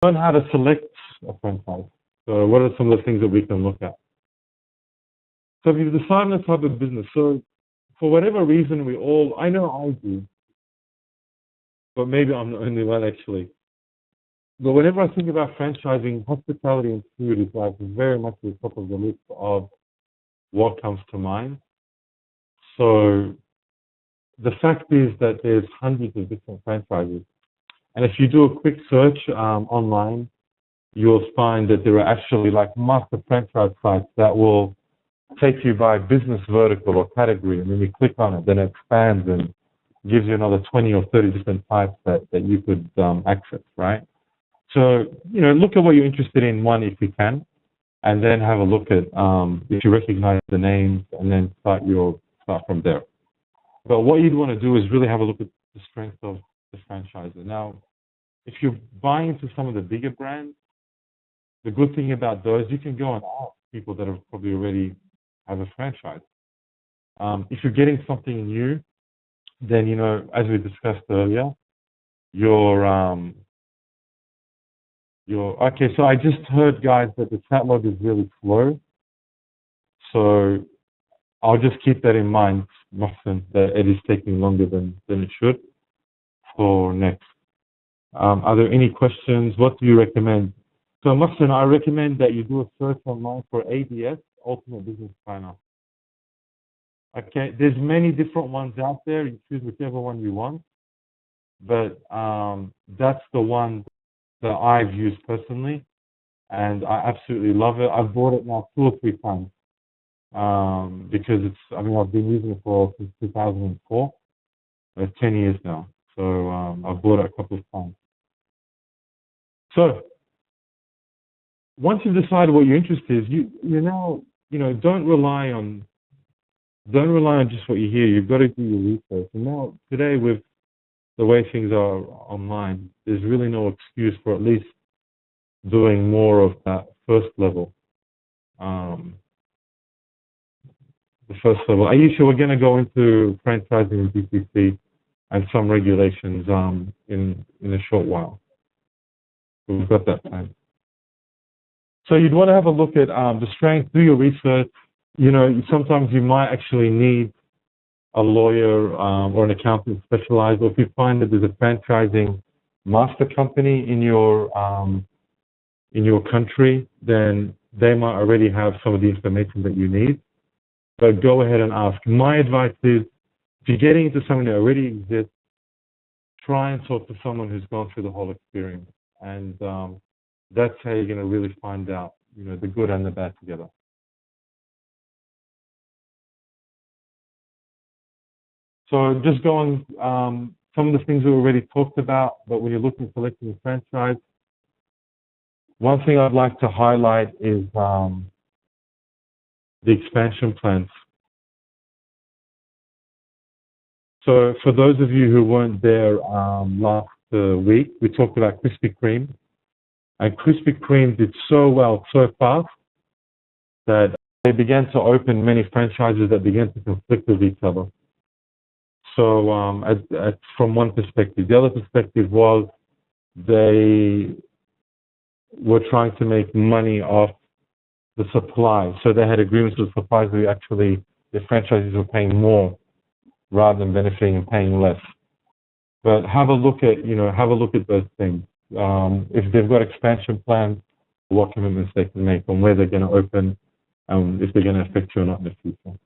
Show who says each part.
Speaker 1: learn how to select a franchise. So what are some of the things that we can look at? So if you've decided on the type of business, so for whatever reason, I know I do, but maybe I'm the only one actually. But whenever I think about franchising, hospitality and food is like very much at the top of the list of what comes to mind. So the fact is that there's hundreds of different franchises. And if you do a quick search online, you'll find that there are actually like master franchise sites that will take you by business vertical or category. And when you click on it, then it expands and gives you another 20 or 30 different types that you could access, right? So, look at what you're interested in, one, if you can, and then have a look at if you recognize the names, and then start from there. But what you'd want to do is really have a look at the strength of the franchisor. Now, if you're buying into some of the bigger brands, the good thing about those, you can go and ask people that have probably already have a franchise. If you're getting something new, then, as we discussed earlier, okay, so I just heard, guys, that the chat log is really slow. So I'll just keep that in mind, Mohsen, that it is taking longer than it should for next. Are there any questions? What do you recommend? So Mohsen, I recommend that you do a search online for ABS, Ultimate Business Planner. Okay, there's many different ones out there. You choose whichever one you want. But that's the one that I've used personally, and I absolutely love it. I've bought it now 2 or 3 times because I've been using it since 2004. It's 10 years now, so I've bought it a couple of times. So once you've decided what your interest is, you now don't rely on just what you hear. You've got to do your research. And now today, with the way things are online, there's really no excuse for at least doing more of that first level. The first level. Aisha, we're going to go into franchising and DCC and some regulations in a short while. We've got that time. So you'd want to have a look at the strength, do your research. Sometimes you might actually need a lawyer or an accountant specialized, or if you find that there's a franchising master company in your country, then they might already have some of the information that you need. But go ahead and ask. My advice is, if you're getting into something that already exists, try and talk to someone who's gone through the whole experience, and that's how you're going to really find out, the good and the bad together. So just going, some of the things we already talked about, but when you're looking at selecting a franchise, one thing I'd like to highlight is the expansion plans. So for those of you who weren't there last week, we talked about Krispy Kreme. And Krispy Kreme did so well, so fast, that they began to open many franchises that began to conflict with each other. So from one perspective. The other perspective was they were trying to make money off the supply. So they had agreements with suppliers who actually, the franchises were paying more rather than benefiting and paying less. But have a look at, those things. If they've got expansion plans, what commitments they can make on where they're going to open, if they're going to affect you or not in the future.